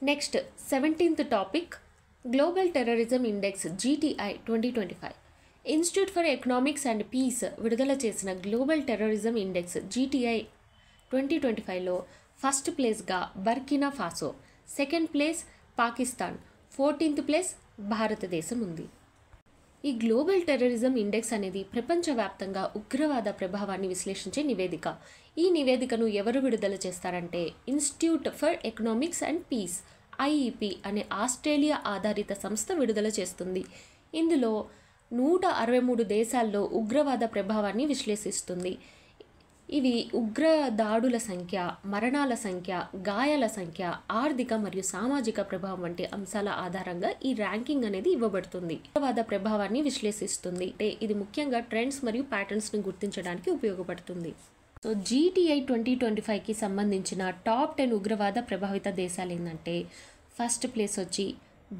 Next 17th topic global terrorism index GTI 2025. Institute for economics and peace విడుదల చేసిన global terrorism index GTI 2025లో first ప్లేస్గా Burkina Faso, second place Pakistan, 14th place భారతదేశం ఉంది. ఈ global terrorism index అనేది ప్రపంచవ్యాప్తంగా ఉగ్రవాద ప్రభావాన్ని విశ్లేషించే నివేదిక. ఈ నివేదికను ఎవరు విడుదల చేస్తారంటే institute for economics and peace IEP అనే ఆస్ట్రేలియా ఆధారిత సంస్థ విడుదల చేస్తుంది. ఇందులో 163 దేశాల్లో ఉగ్రవాద ప్రభావాన్ని విశ్లేషిస్తుంది. ఇవి ఉగ్ర దాడుల సంఖ్య, మరణాల సంఖ్య, గాయాల సంఖ్య, ఆర్థిక మరియు సామాజిక ప్రభావం వంటి అంశాల ఆధారంగా ఈ ర్యాంకింగ్ అనేది ఇవ్వబడుతుంది. ఉగ్రవాద ప్రభావాన్ని విశ్లేషిస్తుంది. ఇది ముఖ్యంగా ట్రెండ్స్ మరియు ప్యాటర్న్స్ని గుర్తించడానికి ఉపయోగపడుతుంది. సో GTI 2025కి సంబంధించిన టాప్ 10 ఉగ్రవాద ప్రభావిత దేశాలు ఏంటంటే ఫస్ట్ ప్లేస్ వచ్చి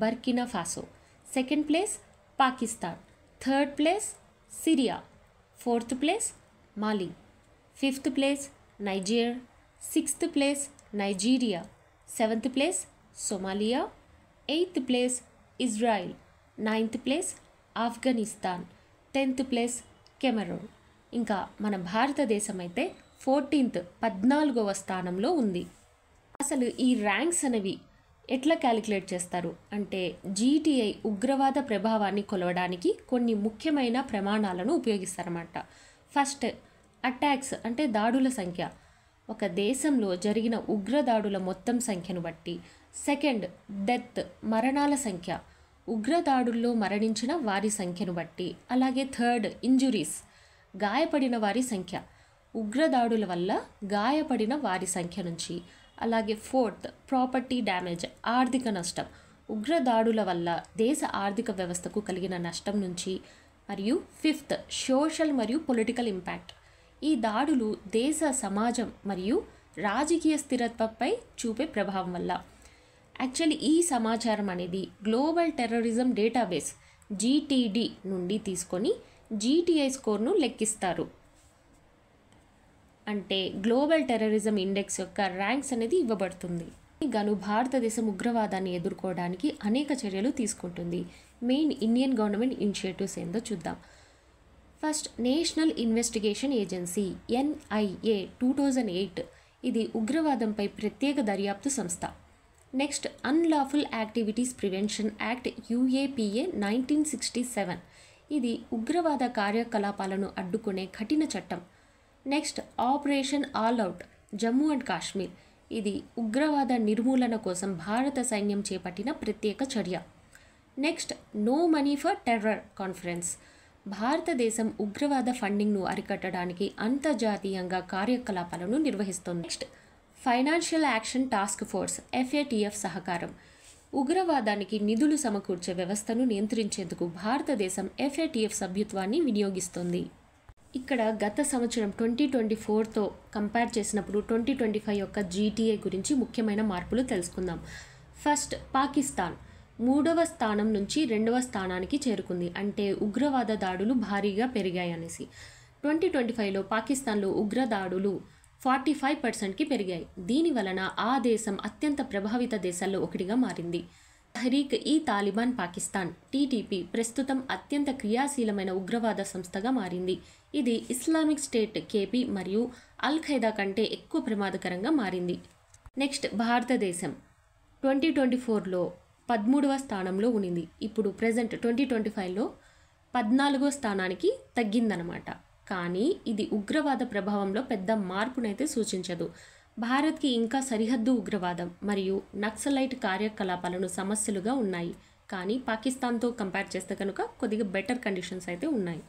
Burkina Faso, second place Pakistan, third place Syria, fourth place Mali, fifth place Niger, sixth place Nigeria, seventh place Somalia, eighth place Israel, ninth place Afghanistan, 10th place Cameroon. ఇంకా మన భారతదేశం అయితే 14వ స్థానంలో ఉంది. అసలు ఈ ర్యాంక్స్ అనేవి ఎట్లా క్యాలిక్యులేట్ చేస్తారు అంటే GTI ఉగ్రవాద ప్రభావాన్ని కొలవడానికి కొన్ని ముఖ్యమైన ప్రమాణాలను ఉపయోగిస్తారన్నమాట. ఫస్ట్ అటాక్స్ అంటే దాడుల సంఖ్య, ఒక దేశంలో జరిగిన ఉగ్ర దాడుల మొత్తం సంఖ్యను బట్టి. సెకండ్ డెత్ మరణాల సంఖ్య, ఉగ్ర దాడుల్లో మరణించిన వారి సంఖ్యను బట్టి. అలాగే థర్డ్ ఇంజురీస్ గాయపడిన వారి సంఖ్య, ఉగ్రదాడుల వల్ల గాయపడిన వారి సంఖ్య నుంచి. అలాగే ఫోర్త్ ప్రాపర్టీ డ్యామేజ్ ఆర్థిక నష్టం, ఉగ్రదాడుల వల్ల దేశ ఆర్థిక వ్యవస్థకు కలిగిన నష్టం నుంచి. మరియు ఫిఫ్త్ సోషల్ మరియు పొలిటికల్ ఇంపాక్ట్, ఈ దాడులు దేశ సమాజం మరియు రాజకీయ స్థిరత్వంపై చూపే ప్రభావం వల్ల. యాక్చువల్లీ ఈ సమాచారం అనేది గ్లోబల్ టెర్రరిజం డేటాబేస్ GTD నుండి తీసుకొని GTI స్కోర్ను లెక్కిస్తారు. అంటే గ్లోబల్ టెర్రరిజం ఇండెక్స్ యొక్క ర్యాంక్స్ అనేది ఇవ్వబడుతుంది. గాను భారతదేశం ఉగ్రవాదాన్ని ఎదుర్కోవడానికి అనేక చర్యలు తీసుకుంటుంది. మెయిన్ ఇండియన్ గవర్నమెంట్ ఇనిషియేటివ్స్ ఏందో చూద్దాం. First national investigation agency NIA 2008, ఇది ఉగ్రవాదంపై ప్రత్యేక దర్యాప్తు సంస్థ. Next unlawful activities prevention act UAPA 1967, ఇది ఉగ్రవాద కార్యకలాపాలను అడ్డుకునే కఠిన చట్టం. Next operation all out Jammu and Kashmir, ఇది ఉగ్రవాద నిర్మూలన కోసం భారత సైన్యం చేపట్టిన ప్రత్యేక చర్య. Next no money for terror conference, భారతదేశం ఉగ్రవాద ఫండింగ్ను అరికట్టడానికి అంతర్జాతీయంగా కార్యకలాపాలను నిర్వహిస్తుంది. Next financial action task force FATF సహకారం, ఉగ్రవాదానికి నిధులు సమకూర్చే వ్యవస్థను నియంత్రించేందుకు భారతదేశం FATF సభ్యత్వాన్ని వినియోగిస్తుంది. ఇక్కడ గత సంవత్సరం 2024తో కంపేర్ చేసినప్పుడు 2025 యొక్క GTI గురించి ముఖ్యమైన మార్పులు తెలుసుకుందాం. ఫస్ట్ పాకిస్తాన్ 3వ స్థానం నుంచి 2వ స్థానానికి చేరుకుంది. అంటే ఉగ్రవాద దాడులు భారీగా పెరిగాయి అనేసి. 2025లో పాకిస్తాన్లో ఉగ్రదాడులు 45%కి పెరిగాయి. దీని వలన ఆ దేశం అత్యంత ప్రభావిత దేశాల్లో ఒకటిగా మారింది. తహ్రీక్ ఈ తాలిబాన్ పాకిస్తాన్ TTP ప్రస్తుతం అత్యంత క్రియాశీలమైన ఉగ్రవాద సంస్థగా మారింది. ఇది ఇస్లామిక్ స్టేట్ KP మరియు అల్ ఖైదా కంటే ఎక్కువ ప్రమాదకరంగా మారింది. నెక్స్ట్ భారతదేశం 2024లో 13వ స్థానంలో ఉన్నింది. ఇప్పుడు ప్రజెంట్ 2025లో 14వ స్థానానికి తగ్గిందనమాట. కానీ ఇది ఉగ్రవాద ప్రభావంలో పెద్ద మార్పునైతే సూచించదు. భారత్కి ఇంకా సరిహద్దు ఉగ్రవాదం మరియు నక్సలైట్ కార్యకలాపాలను సమస్యలుగా ఉన్నాయి. కానీ పాకిస్తాన్తో కంపేర్ చేస్తే కనుక కొద్దిగా బెటర్ కండిషన్స్ అయితే ఉన్నాయి.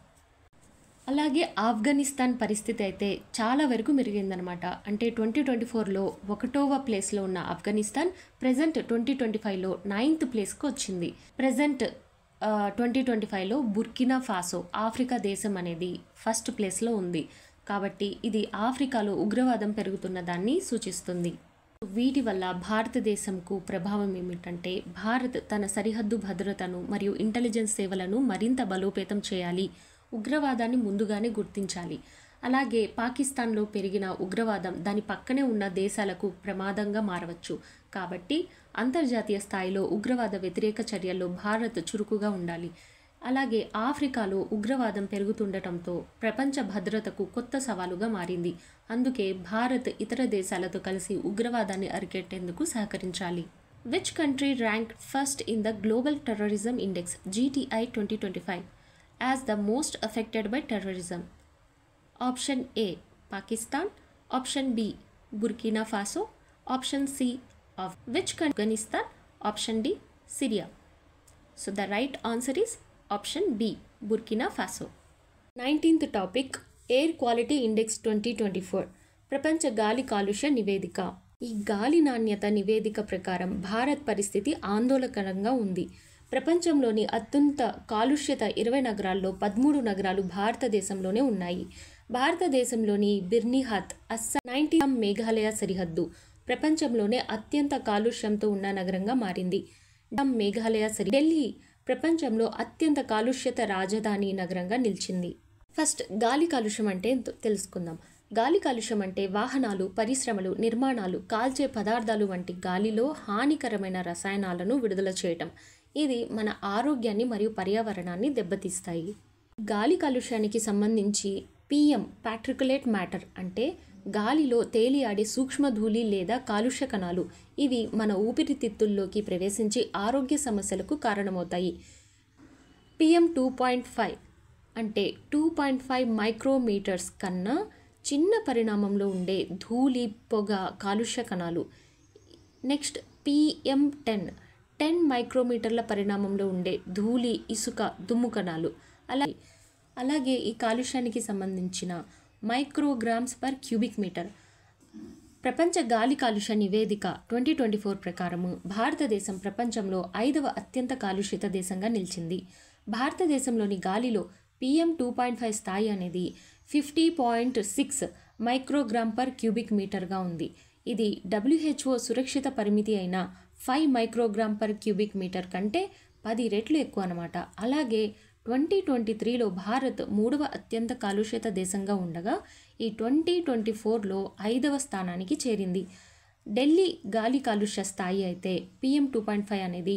అలాగే ఆఫ్ఘనిస్తాన్ పరిస్థితి అయితే చాలా వరకు మెరుగైందనమాట. అంటే 2024లో 1వ ప్లేస్లో ఉన్న ఆఫ్ఘనిస్తాన్ ప్రజెంట్ 2025లో 9th ప్లేస్కి వచ్చింది. ప్రజెంట్ 2025లో బుర్కినా ఫాసో ఆఫ్రికా దేశం అనేది ఫస్ట్ ప్లేస్లో ఉంది. కాబట్టి ఇది ఆఫ్రికాలో ఉగ్రవాదం పెరుగుతున్న దాన్ని సూచిస్తుంది. వీటి వల్ల భారతదేశంకు ప్రభావం ఏమిటంటే భారత్ తన సరిహద్దు భద్రతను మరియు ఇంటెలిజెన్స్ సేవలను మరింత బలోపేతం చేయాలి, ఉగ్రవాదాన్ని ముందుగానే గుర్తించాలి. అలాగే పాకిస్తాన్లో పెరిగిన ఉగ్రవాదం దాని పక్కనే ఉన్న దేశాలకు ప్రమాదంగా మారవచ్చు. కాబట్టి అంతర్జాతీయ స్థాయిలో ఉగ్రవాద వ్యతిరేక చర్యల్లో భారత్ చురుకుగా ఉండాలి. అలాగే ఆఫ్రికాలో ఉగ్రవాదం పెరుగుతుండటంతో ప్రపంచ భద్రతకు కొత్త సవాలుగా మారింది. అందుకే భారత్ ఇతర దేశాలతో కలిసి ఉగ్రవాదాన్ని అరికట్టేందుకు సహకరించాలి. Which country ranked first in the global terrorism index GTI 2025 as the most affected by terrorism? Option A Pakistan, option B Burkina Faso, option C of which Afghanistan, option D Syria. So the right answer is option B Burkina Faso. 19th topic air quality index 2024 ప్రపంచ గాలి కాలుష్య నివేదిక. ఈ గాలి నాణ్యత నివేదిక ప్రకారం భారత్ పరిస్థితి ఆందోళనకరంగా ఉంది. ప్రపంచంలోని అత్యంత కాలుష్యత 20 నగరాల్లో 13 నగరాలు భారతదేశంలోనే ఉన్నాయి. భారతదేశంలోని బిర్నిహాత్ అస్సాం 90 మేఘాలయ సరిహద్దు ప్రపంచంలోనే అత్యంత కాలుష్యంతో ఉన్న నగరంగా మారింది. మేఘాలయ ఢిల్లీ ప్రపంచంలో అత్యంత కాలుష్యత రాజధాని నగరంగా నిలిచింది. ఫస్ట్ గాలి కాలుష్యం అంటే తెలుసుకుందాం. గాలి కాలుష్యం అంటే వాహనాలు, పరిశ్రమలు, నిర్మాణాలు, కాల్చే పదార్థాలు వంటి గాలిలో హానికరమైన రసాయనాలను విడుదల చేయటం. ఇది మన ఆరోగ్యాన్ని మరియు పర్యావరణాన్ని దెబ్బతీస్తాయి. గాలి కాలుష్యానికి సంబంధించి PM పార్టికులేట్ మ్యాటర్ అంటే గాలిలో తేలియాడే సూక్ష్మధూళి లేదా కాలుష్య కణాలు. ఇవి మన ఊపిరితిత్తుల్లోకి ప్రవేశించి ఆరోగ్య సమస్యలకు కారణమవుతాయి. PM 2.5 అంటే 2.5 మైక్రోమీటర్స్ కన్నా చిన్న పరిమాణంలో ఉండే ధూళి, పొగ, కాలుష్య కణాలు. నెక్స్ట్ PM 10 మైక్రోమీటర్ల పరిమాణంలో ఉండే ధూళి, ఇసుక, దుమ్ము కణాలు. అలాగే ఈ కాలుష్యానికి సంబంధించిన మైక్రోగ్రామ్స్ పర్ క్యూబిక్ మీటర్. ప్రపంచ గాలి కాలుష్య నివేదిక 2024 ప్రకారం భారతదేశం ప్రపంచంలో 5వ అత్యంత కాలుష్యిత దేశంగా నిలిచింది. భారతదేశంలోని గాలిలో PM 2.5 స్థాయి అనేది 50.6 మైక్రోగ్రామ్ పర్ క్యూబిక్ మీటర్గా ఉంది. ఇది WHO సురక్షిత పరిమితి అయిన 5 మైక్రోగ్రామ్ పర్ క్యూబిక్ మీటర్ కంటే 10 రెట్లు ఎక్కువ అన్నమాట. అలాగే 2023లో భారత్ 3వ అత్యంత కాలుష్యత దేశంగా ఉండగా ఈ 2024లో 5వ స్థానానికి చేరింది. ఢిల్లీ గాలి కాలుష్య స్థాయి అయితే PM 2.5 అనేది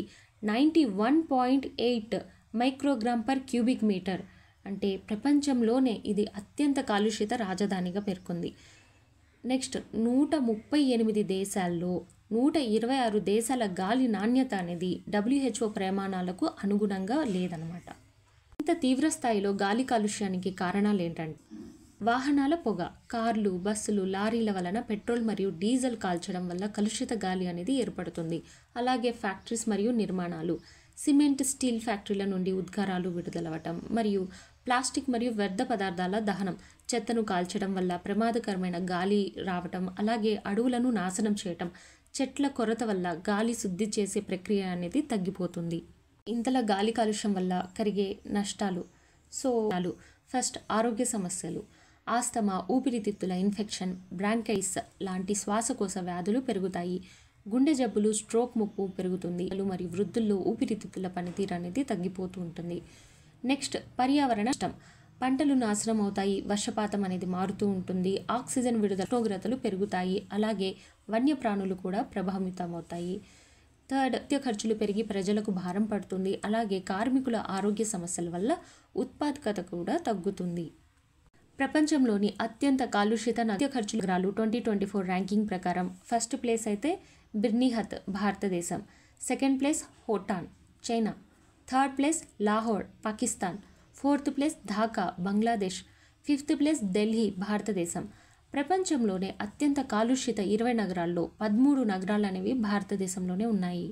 91.8 మైక్రోగ్రామ్ పర్ క్యూబిక్ మీటర్. అంటే ప్రపంచంలోనే ఇది అత్యంత కాలుష్యత రాజధానిగా పేర్కొంది. నెక్స్ట్ 138 దేశాల్లో 126 దేశాల గాలి నాణ్యత అనేది WHO ప్రమాణాలకు అనుగుణంగా లేదన్నమాట. ఇంత తీవ్ర స్థాయిలో గాలి కాలుష్యానికి కారణాలు ఏంటంటే వాహనాల పొగ, కార్లు, బస్సులు, లారీల వలన పెట్రోల్ మరియు డీజిల్ కాల్చడం వల్ల కలుషిత గాలి అనేది ఏర్పడుతుంది. అలాగే ఫ్యాక్టరీస్ మరియు నిర్మాణాలు, సిమెంట్, స్టీల్ ఫ్యాక్టరీల నుండి ఉద్గారాలు విడుదలవటం మరియు ప్లాస్టిక్ మరియు వ్యర్థ పదార్థాల దహనం, చెత్తను కాల్చడం వల్ల ప్రమాదకరమైన గాలి రావటం, అలాగే అడవులను నాశనం చేయటం, చెట్ల కొరత వల్ల గాలి శుద్ధి చేసే ప్రక్రియ అనేది తగ్గిపోతుంది. ఇంతలా గాలి కాలుష్యం వల్ల కలిగే నష్టాలు. ఫస్ట్ ఆరోగ్య సమస్యలు. ఆస్తమా, ఊపిరితిత్తుల ఇన్ఫెక్షన్, బ్రాంకైటిస్ లాంటి శ్వాసకోశ వ్యాధులు పెరుగుతాయి. గుండె జబ్బులు, స్ట్రోక్ ముప్పు పెరుగుతుంది మరియు వృద్ధుల్లో ఊపిరితిత్తుల పనితీరు అనేది తగ్గిపోతూ ఉంటుంది. నెక్స్ట్ పర్యావరణ నష్టం. పంటలు నాశనం అవుతాయి, వర్షపాతం అనేది మారుతూ ఉంటుంది, ఆక్సిజన్ విడుదల, ఉష్ణోగ్రతలు పెరుగుతాయి, అలాగే వన్యప్రాణులు కూడా ప్రభావితమవుతాయి. థర్డ్, నిత్య ఖర్చులు పెరిగి ప్రజలకు భారం పడుతుంది, అలాగే కార్మికుల ఆరోగ్య సమస్యల వల్ల ఉత్పాదకత కూడా తగ్గుతుంది. ప్రపంచంలోని అత్యంత కాలుష్యిత నిత్య ఖర్చుల నగరాలు 2024 ర్యాంకింగ్ ప్రకారం ఫస్ట్ ప్లేస్ అయితే బిర్నిహత్ భారతదేశం, second place Hotan China, third place Lahore Pakistan, fourth place Dhaka Bangladesh, fifth place Delhi భారతదేశం. ప్రపంచంలోనే అత్యంత కాలుష్యిత 20 నగరాల్లో 13 నగరాలు అనేవి భారతదేశంలోనే ఉన్నాయి.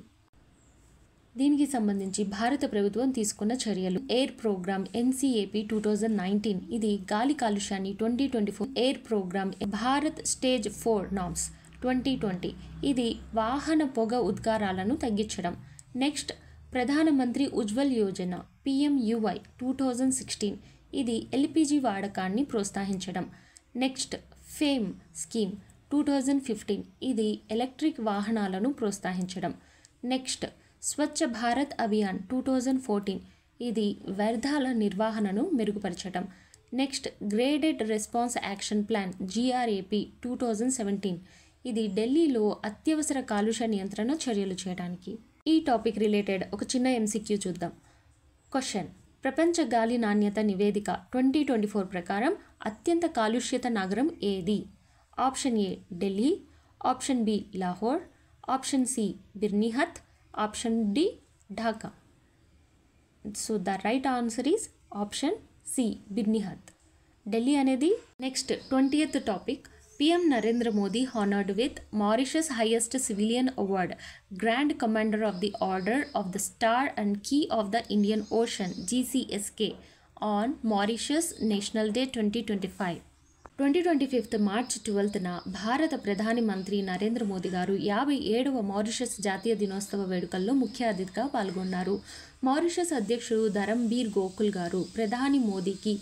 దీనికి సంబంధించి భారత ప్రభుత్వం తీసుకున్న చర్యలు. ఎయిర్ ప్రోగ్రామ్ NCAP 2019 ఇది గాలి కాలుష్యాన్ని 2024 air program Bharat stage 4 norms 2020 ఇది వాహన పొగ ఉద్గారాలను తగ్గించడం. నెక్స్ట్ ప్రధానమంత్రి ఉజ్వల్ యోజన PMUY 2016 ఇది LPG వాడకాన్ని ప్రోత్సహించడం. నెక్స్ట్ ఫేమ్ స్కీమ్ 2015 ఇది ఎలక్ట్రిక్ వాహనాలను ప్రోత్సహించడం. నెక్స్ట్ స్వచ్ఛ భారత్ అభియాన్ 2014 ఇది వ్యర్థాల నిర్వహణను మెరుగుపరచడం. Next graded response action plan GRAP 2017. ఇది ఢిల్లీలో అత్యవసర కాలుష్య నియంత్రణ చర్యలు చేయడానికి. ఈ టాపిక్ రిలేటెడ్ ఒక చిన్న MCQ చూద్దాం. క్వశ్చన్: ప్రపంచ గాలి నాణ్యత నివేదిక 2024 ప్రకారం అత్యంత కాలుష్యత నగరం ఏది? Option A Delhi, option B Lahore, option C Byrnihat, option D Dhaka. So the right answer is option C Byrnihat. Delhi అనేది. Next 20th topic. PM Narendra Modi honored with Mauritius highest civilian award, Grand Commander of the Order of the Star and Key of the Indian Ocean GCSK on Mauritius National Day 2025. 2025 March 12న భారత ప్రధాని మంత్రి నరేంద్ర మోదీ గారు 57వ Mauritius జాతీయ దినోత్సవ వేడుకల్లో ముఖ్య అతిథిగా పాల్గొన్నారు. మారిషస్ అధ్యక్షుడు ధరంబీర్ గోకుల్ గారు ప్రధాని మోదీకి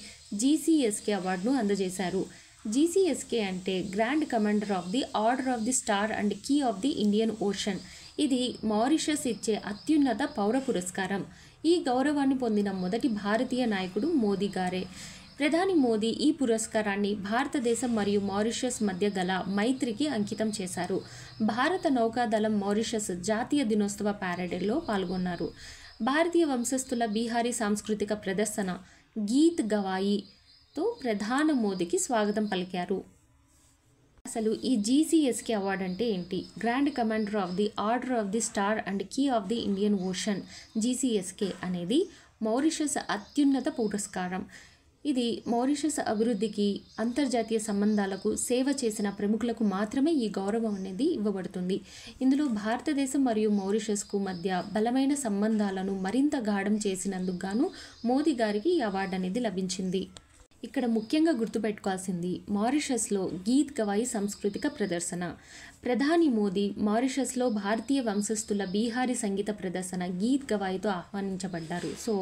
GCSK అవార్డును అందజేశారు. GCSK అంటే grand commander of the order of the star and key of the Indian ocean. ఇది మారిషస్ ఇచ్చే అత్యున్నత పౌర పురస్కారం. ఈ గౌరవాన్ని పొందిన మొదటి భారతీయ నాయకుడు మోదీ గారే. ప్రధాని మోదీ ఈ పురస్కారాన్ని భారతదేశం మరియు మారిషస్ మధ్య గల మైత్రికి అంకితం చేశారు. భారత నౌకాదళం మారిషస్ జాతీయ దినోత్సవ ప్యారేడ్లో పాల్గొన్నారు. భారతీయ వంశస్థుల బీహారీ సాంస్కృతిక ప్రదర్శన గీత్ గవాయితో ప్రధాని మోదీకి స్వాగతం పలికారు. అసలు ఈ GCSK అవార్డు అంటే ఏంటి? Grand commander of the order of the star and key of the Indian ocean GCSK అనేది మారిషస్ అత్యున్నత పురస్కారం. ఇది మారిషస్ అభివృద్ధికి, అంతర్జాతీయ సంబంధాలకు సేవ చేసిన ప్రముఖులకు మాత్రమే ఈ గౌరవం అనేది ఇవ్వబడుతుంది. ఇందులో భారతదేశం మరియు మారిషస్కు మధ్య బలమైన సంబంధాలను మరింత గాఢం చేసినందుకు గాను మోదీ గారికి ఈ అవార్డు అనేది లభించింది. ఇక్కడ ముఖ్యంగా గుర్తుపెట్టుకోవాల్సింది మారిషస్లో గీత్ గవాయి సాంస్కృతిక ప్రదర్శన. ప్రధాని మోదీ మారిషస్లో భారతీయ వంశస్థుల బీహారీ సంగీత ప్రదర్శన గీత్ గవాయితో ఆహ్వానించబడ్డారు. సో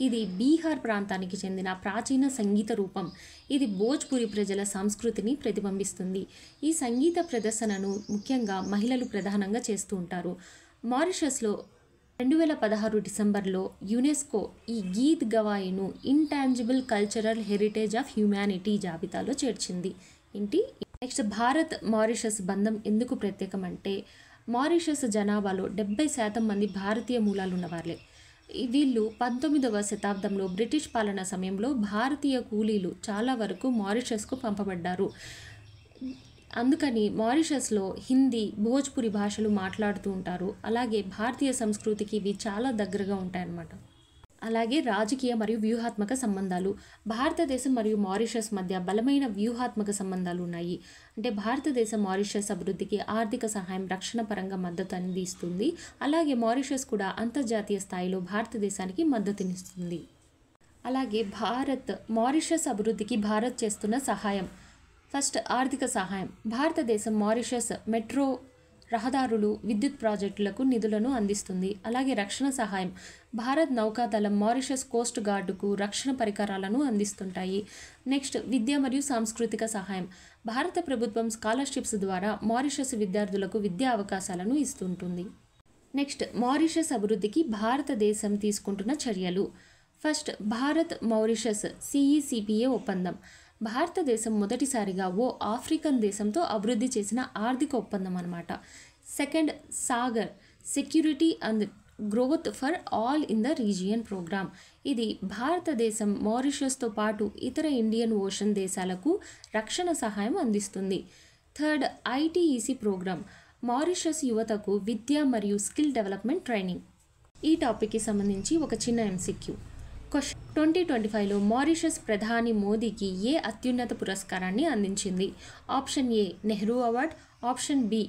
ఇది బీహార్ ప్రాంతానికి చెందిన ప్రాచీన సంగీత రూపం. ఇది భోజ్పురి ప్రజల సంస్కృతిని ప్రతిబింబిస్తుంది. ఈ సంగీత ప్రదర్శనను ముఖ్యంగా మహిళలు ప్రధానంగా చేస్తూ ఉంటారు. మారిషస్లో 2016 డిసెంబర్లో యునెస్కో ఈ గీత్ గవాయిను intangible cultural heritage of humanity జాబితాలో చేర్చింది. ఏంటి? నెక్స్ట్ భారత్ మారిషస్ బంధం ఎందుకు ప్రత్యేకం అంటే మారిషస్ జనాభాలో 70% మంది భారతీయ మూలాలు ఉన్నవాళ్ళే. వీళ్ళు 19వ శతాబ్దంలో బ్రిటిష్ పాలన సమయంలో భారతీయ కూలీలు చాలా వరకు మారిషస్కు పంపబడ్డారు. అందుకని మారిషస్లో హిందీ, భోజ్పురి భాషలు మాట్లాడుతూ ఉంటారు. అలాగే భారతీయ సంస్కృతికి ఇవి చాలా దగ్గరగా ఉంటాయన్నమాట. అలాగే రాజకీయ మరియు వ్యూహాత్మక సంబంధాలు. భారతదేశం మరియు మారిషస్ మధ్య బలమైన వ్యూహాత్మక సంబంధాలు ఉన్నాయి. అంటే భారతదేశం మారిషస్ అభివృద్ధికి ఆర్థిక సహాయం, రక్షణ పరంగా మద్దతు అందిస్తుంది. అలాగే మారిషస్ కూడా అంతర్జాతీయ స్థాయిలో భారతదేశానికి మద్దతునిస్తుంది. అలాగే మారిషస్ అభివృద్ధికి భారత్ చేస్తున్న సహాయం. ఫస్ట్ ఆర్థిక సహాయం. భారతదేశం మారిషస్ మెట్రో, రహదారులు, విద్యుత్ ప్రాజెక్టులకు నిధులను అందిస్తుంది. అలాగే రక్షణ సహాయం. భారత్ నౌకాదళం మారిషస్ కోస్ట్ గార్డుకు రక్షణ పరికరాలను అందిస్తుంటాయి. నెక్స్ట్ విద్య మరియు సాంస్కృతిక సహాయం. భారత ప్రభుత్వం స్కాలర్షిప్స్ ద్వారా మారిషస్ విద్యార్థులకు విద్యా అవకాశాలను ఇస్తుంటుంది. నెక్స్ట్ మారిషస్ అభివృద్ధికి భారతదేశం తీసుకుంటున్న చర్యలు. ఫస్ట్ భారత్ మారిషస్ CECPA ఒప్పందం. భారతదేశం మొదటిసారిగా ఓ ఆఫ్రికన్ దేశంతో అభివృద్ధి చేసిన ఆర్థిక ఒప్పందం అన్నమాట. Second Sagar security and growth for all in the region program. ఇది భారతదేశం మారిషస్తో పాటు ఇతర ఇండియన్ ఓషన్ దేశాలకు రక్షణ సహాయం అందిస్తుంది. Third ITEC programme. మారిషస్ యువతకు విద్య మరియు స్కిల్ డెవలప్మెంట్ ట్రైనింగ్. ఈ టాపిక్కి సంబంధించి ఒక చిన్న MCQ. క్వశ్చన్: 2025లో మారిషస్ ప్రధాని మోదీకి ఏ అత్యున్నత పురస్కారాన్ని అందించింది? Option A Nehru award, option B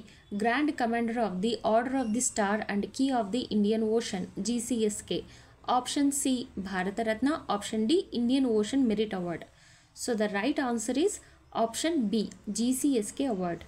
grand commander of the order of the star and key of the Indian ocean GCSK, option C Bharat Ratna, option D Indian ocean merit award. So the right answer is option B GCSK award.